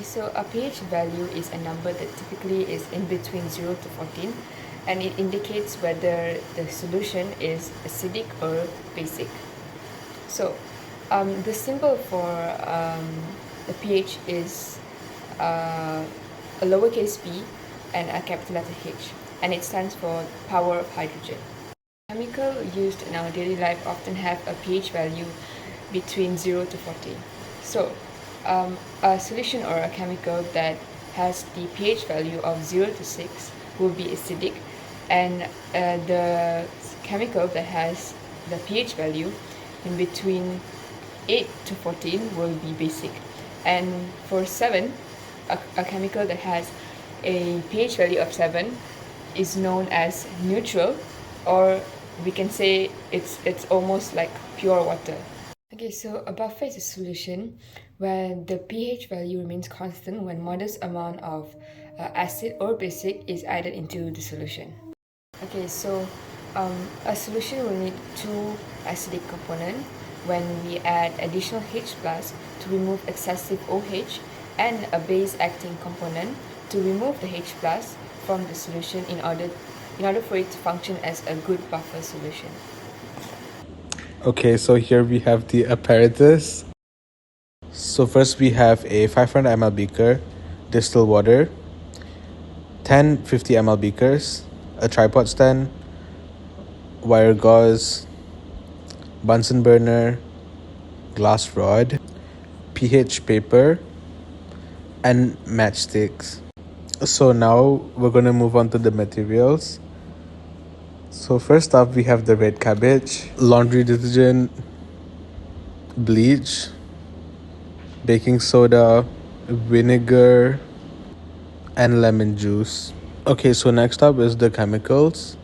Okay, so a pH value is a number that typically is in between 0 to 14, and it indicates whether the solution is acidic or basic. So the symbol for the pH is a lowercase b and a capital letter H, and it stands for power of hydrogen. Chemicals used in our daily life often have a pH value between 0 to 14. So a solution or a chemical that has the pH value of 0 to 6 will be acidic, and the chemical that has the pH value in between 8 to 14 will be basic. And for 7, a chemical that has a pH value of 7 is known as neutral, or we can say it's almost like pure water. Okay, so a buffer is a solution where the pH value remains constant when modest amount of acid or basic is added into the solution. Okay, so a solution will need two acidic components when we add additional H plus to remove excessive OH, and a base acting component to remove the H plus from the solution in order for it to function as a good buffer solution. Okay, so here we have the apparatus. So first we have a 500 ml beaker, distilled water, 10 50 ml beakers, a tripod stand, wire gauze, Bunsen burner, glass rod, pH paper, and matchsticks. So now we're gonna move on to the materials. So first up we have the red cabbage, laundry detergent, bleach, baking soda, vinegar, and lemon juice. Okay, so next up is the chemicals.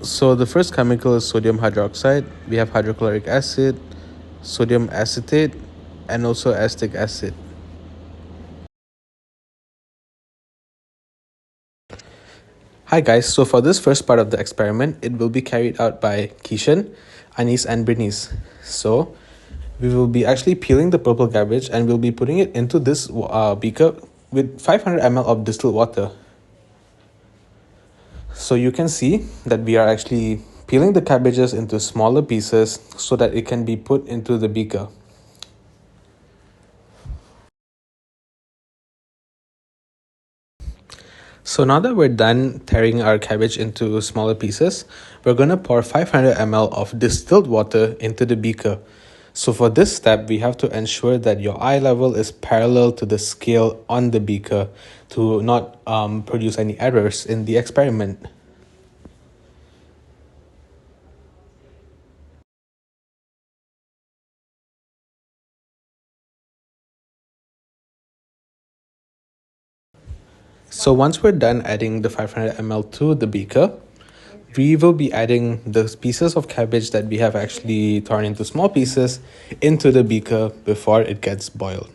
So the first chemical is sodium hydroxide. We have hydrochloric acid, sodium acetate, and also acetic acid. Hi guys, so for this first part of the experiment, it will be carried out by Kishan, Anis, and Bernice. So we will be actually peeling the purple cabbage and we'll be putting it into this beaker with 500 ml of distilled water. So you can see that we are actually peeling the cabbages into smaller pieces so that it can be put into the beaker. So now that we're done tearing our cabbage into smaller pieces, we're going to pour 500 ml of distilled water into the beaker. So for this step, we have to ensure that your eye level is parallel to the scale on the beaker to not produce any errors in the experiment. So once we're done adding the 500 ml to the beaker, we will be adding the pieces of cabbage that we have actually torn into small pieces into the beaker before it gets boiled.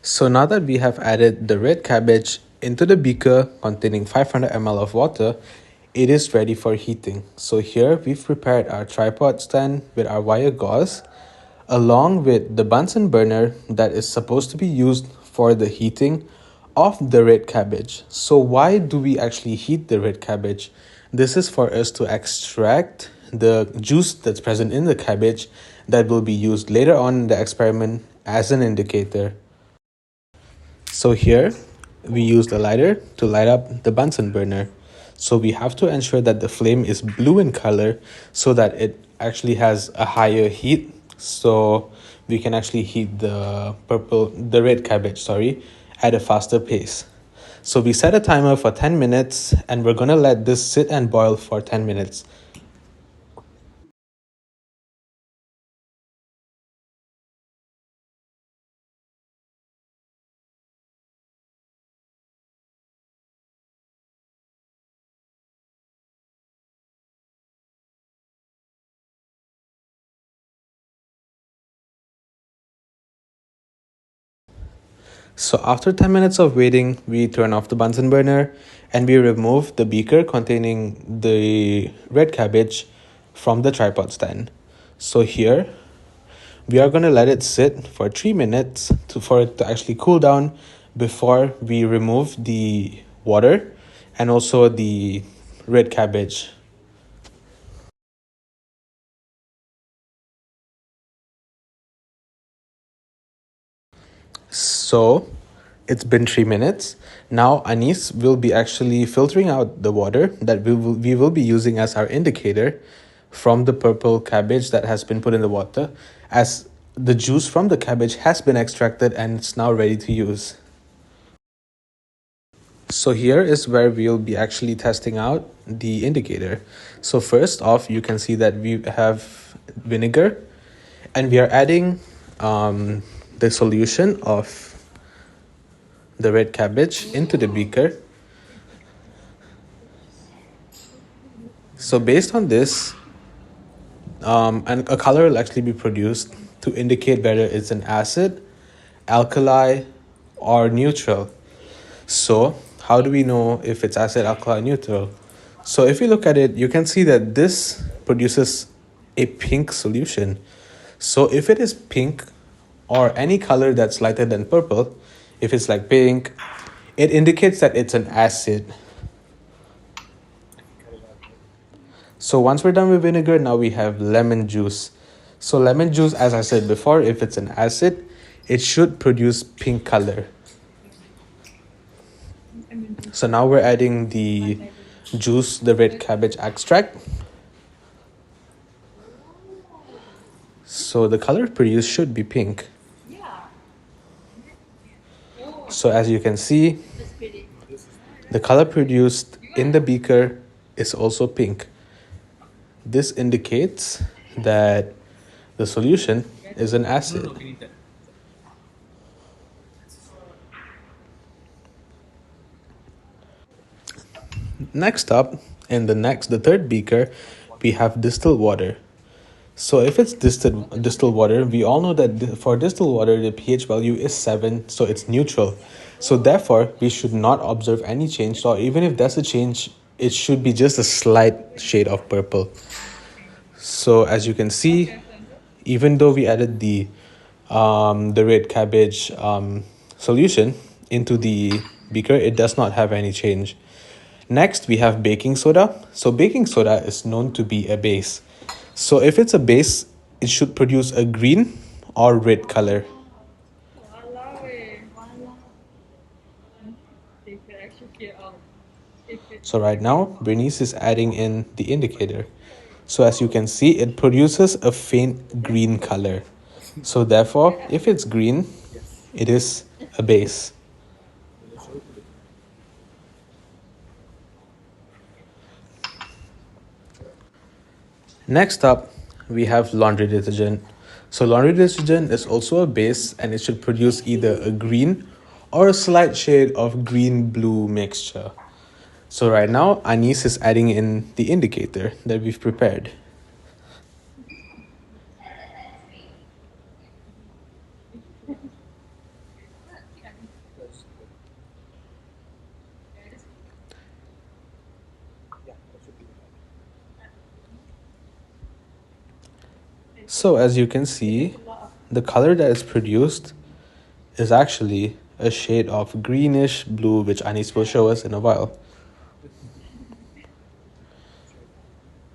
So now that we have added the red cabbage into the beaker containing 500 ml of water, it is ready for heating. So here we've prepared our tripod stand with our wire gauze along with the Bunsen burner that is supposed to be used for the heating of the red cabbage. So why do we actually heat the red cabbage? This is for us to extract the juice that's present in the cabbage that will be used later on in the experiment as an indicator. So here we used a lighter to light up the Bunsen burner. So we have to ensure that the flame is blue in color so that it actually has a higher heat. So we can actually heat the red cabbage, at a faster pace. So we set a timer for 10 minutes and we're gonna let this sit and boil for 10 minutes. So after 10 minutes of waiting, we turn off the Bunsen burner and we remove the beaker containing the red cabbage from the tripod stand. So here, we are going to let it sit for 3 minutes for it to actually cool down before we remove the water and also the red cabbage. So it's been 3 minutes. Now Anis will be actually filtering out the water that we will be using as our indicator from the purple cabbage that has been put in the water, as the juice from the cabbage has been extracted and it's now ready to use. So here is where we'll be actually testing out the indicator. So first off, you can see that we have vinegar and we are adding the solution of the red cabbage into the beaker. So based on this, and a color will actually be produced to indicate whether it's an acid, alkali, or neutral. So how do we know if it's acid, alkali, neutral? So if you look at it, you can see that this produces a pink solution. So if it is pink or any color that's lighter than purple, if it's like pink, it indicates that it's an acid. So once we're done with vinegar, now we have lemon juice. So lemon juice, as I said before, if it's an acid, it should produce pink color. So now we're adding the juice, the red cabbage extract. So the color produced should be pink. So as you can see, the color produced in the beaker is also pink. This indicates that the solution is an acid. Next up, in the third beaker, we have distilled water. So if it's distilled water, we all know that for distilled water, the pH value is 7, so it's neutral. So therefore, we should not observe any change, or even if there's a change, it should be just a slight shade of purple. So as you can see, even though we added the red cabbage solution into the beaker, it does not have any change. Next, we have baking soda. So baking soda is known to be a base. So if it's a base, it should produce a green or red color. So right now, Bernice is adding in the indicator. So as you can see, it produces a faint green color. So therefore, if it's green, it is a base. Next up, we have laundry detergent. So laundry detergent is also a base and it should produce either a green or a slight shade of green-blue mixture. So right now, Anis is adding in the indicator that we've prepared. So as you can see, the color that is produced is actually a shade of greenish blue, which Anis will show us in a while.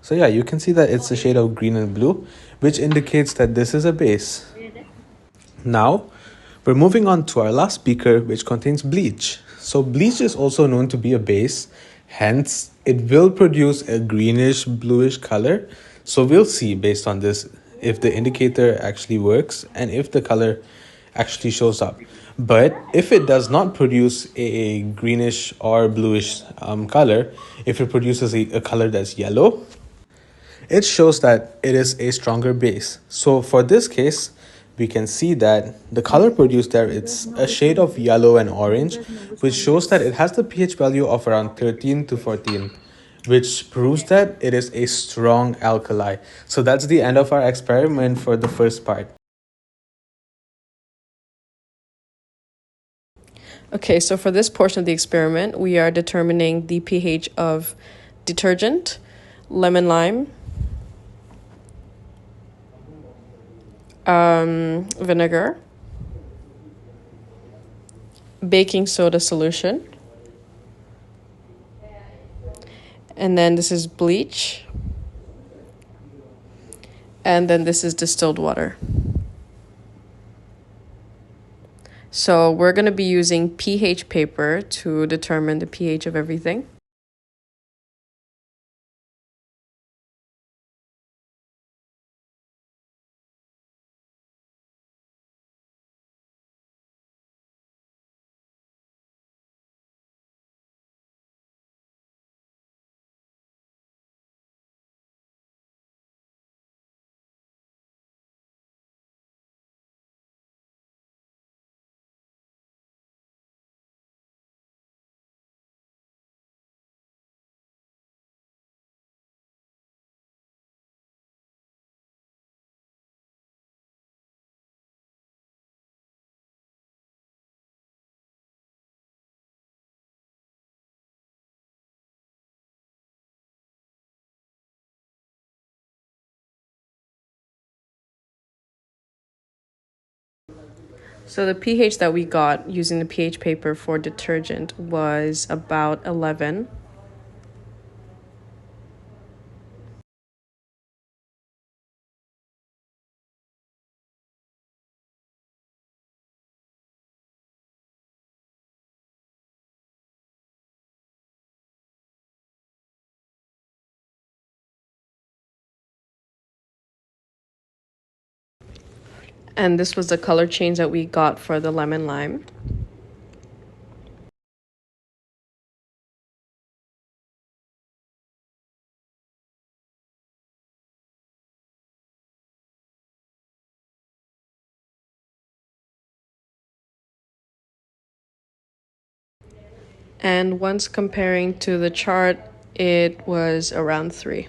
So yeah, you can see that it's a shade of green and blue, which indicates that this is a base. Now, we're moving on to our last beaker, which contains bleach. So bleach is also known to be a base, hence it will produce a greenish bluish color. So we'll see based on this if the indicator actually works and if the color actually shows up. But if it does not produce a greenish or bluish color, if it produces a color that's yellow, it shows that it is a stronger base. So for this case, we can see that the color produced there, it's a shade of yellow and orange, which shows that it has the pH value of around 13 to 14, which proves that it is a strong alkali. So that's the end of our experiment for the first part. Okay, so for this portion of the experiment, we are determining the pH of detergent, lemon lime, vinegar, baking soda solution, and then this is bleach, and then this is distilled water. So we're going to be using pH paper to determine the pH of everything. So the pH that we got using the pH paper for detergent was about 11. And this was the color change that we got for the lemon lime. And once comparing to the chart, it was around 3.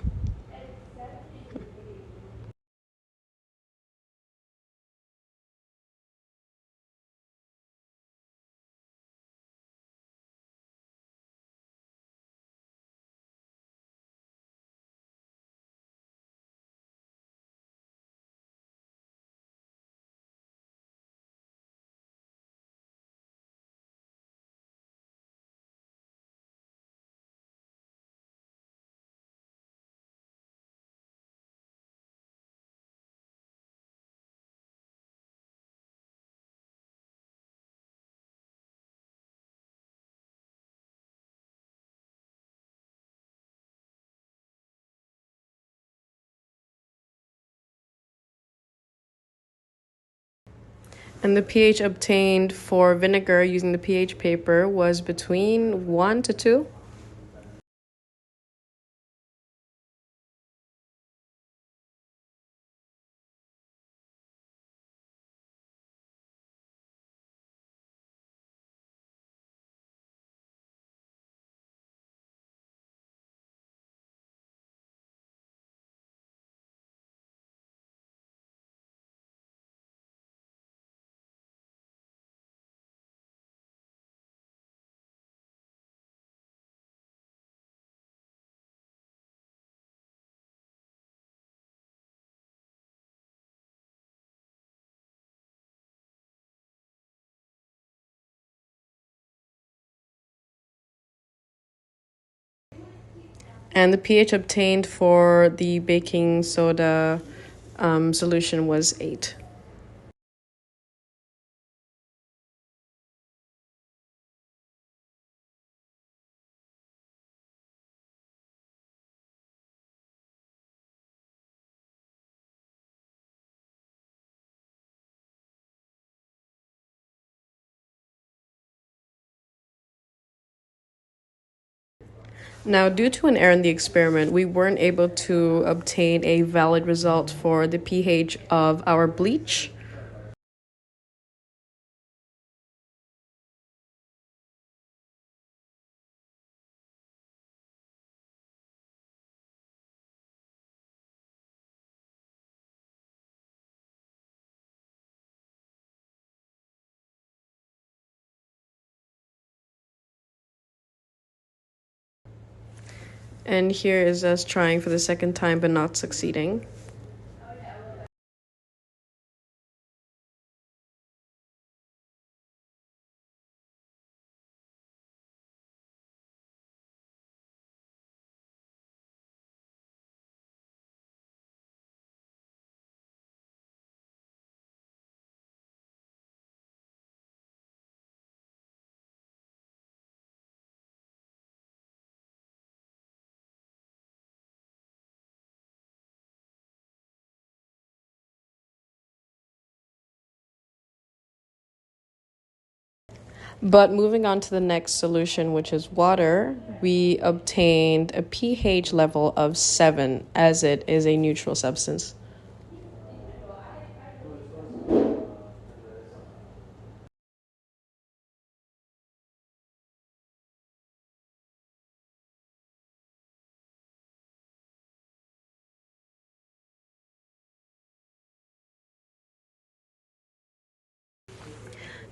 And the pH obtained for vinegar using the pH paper was between 1 to 2. And the pH obtained for the baking soda solution was 8. Now, due to an error in the experiment, we weren't able to obtain a valid result for the pH of our bleach. And here is us trying for the second time but not succeeding. But moving on to the next solution, which is water, we obtained a pH level of 7 as it is a neutral substance.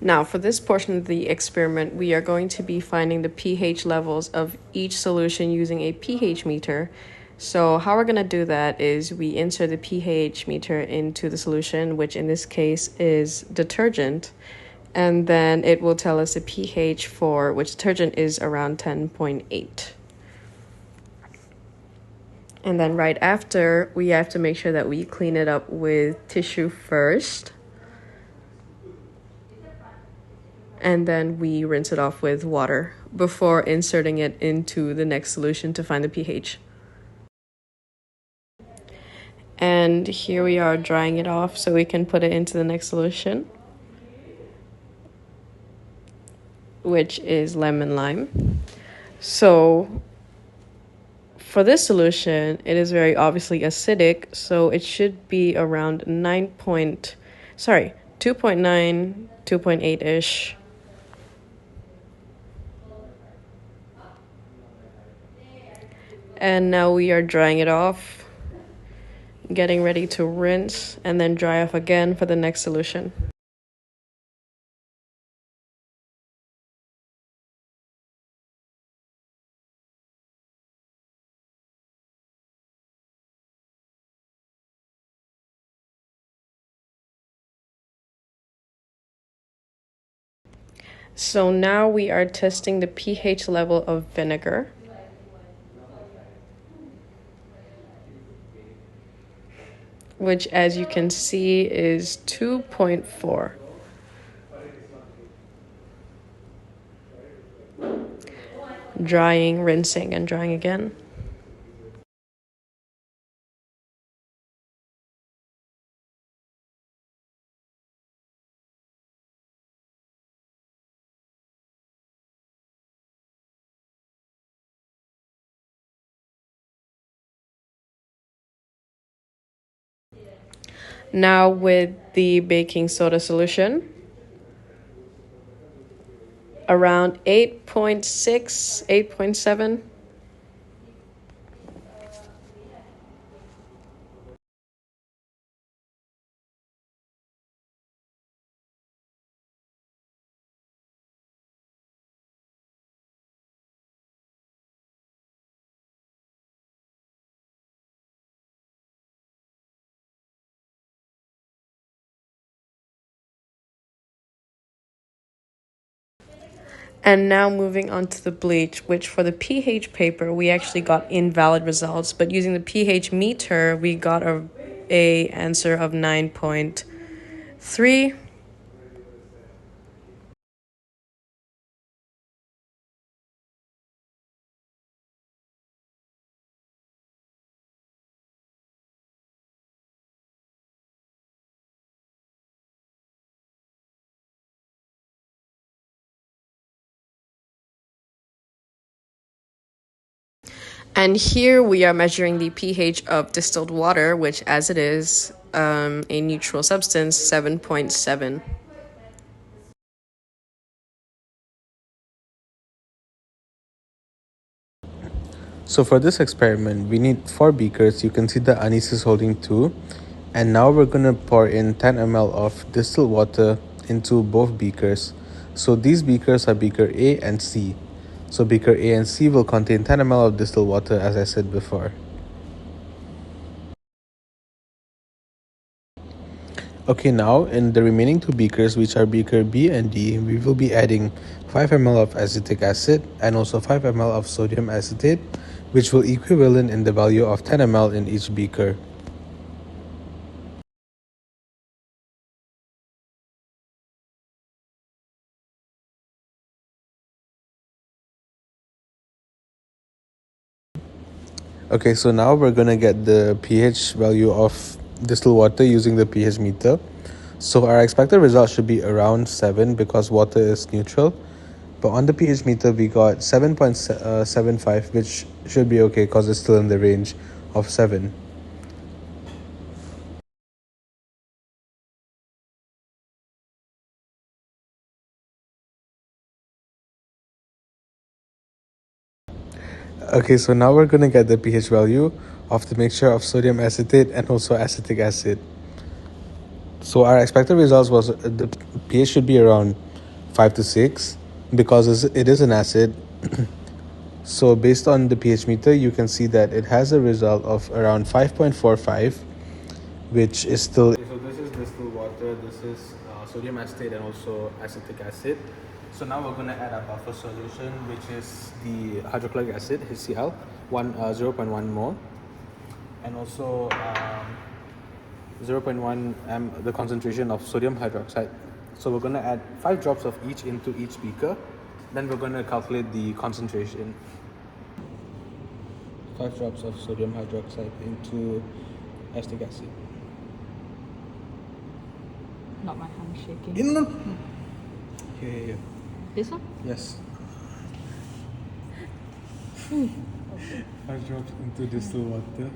Now, for this portion of the experiment, we are going to be finding the pH levels of each solution using a pH meter. So how we're going to do that is we insert the pH meter into the solution, which in this case is detergent, and then it will tell us the pH for which detergent is around 10.8. And then right after, we have to make sure that we clean it up with tissue first. And then we rinse it off with water before inserting it into the next solution to find the pH. And here we are drying it off so we can put it into the next solution, which is lemon lime. So for this solution, it is very obviously acidic, so it should be around 2.9, 2.8-ish. And now we are drying it off, getting ready to rinse and then dry off again for the next solution. So now we are testing the pH level of vinegar. Which, as you can see, is 2.4. Drying, rinsing, and drying again. Now with the baking soda solution, around 8.6, 8.7. And now moving on to the bleach, which for the pH paper, we actually got invalid results, but using the pH meter, we got a answer of 9.3. And here we are measuring the pH of distilled water, which as it is a neutral substance, 7.7. So for this experiment, we need 4 beakers. You can see that Anis is holding 2. And now we're going to pour in 10 ml of distilled water into both beakers. So these beakers are beaker A and C. So beaker A and C will contain 10 ml of distilled water, as I said before. Okay, now in the remaining two beakers, which are beaker B and D, we will be adding 5 ml of acetic acid and also 5 ml of sodium acetate, which will equivalent in the value of 10 ml in each beaker. Okay, so now we're gonna get the pH value of distilled water using the pH meter. So our expected result should be around 7 because water is neutral. But on the pH meter, we got 7.75, which should be okay because it's still in the range of 7. Okay, so now we're gonna get the pH value of the mixture of sodium acetate and also acetic acid. So our expected results was the pH should be around 5 to 6 because it is an acid. So based on the pH meter, you can see that it has a result of around 5.45, which is still... So this is distilled water, this is sodium acetate and also acetic acid. So now we're going to add our buffer solution, which is the hydrochloric acid, HCl, 0.1 mole, and also 0.1 the concentration of sodium hydroxide. So we're going to add 5 drops of each into each beaker. Then we're going to calculate the concentration. 5 drops of sodium hydroxide into acetic acid. Not my hand shaking. No. Here. This one? Yes. 5 drops into distilled water.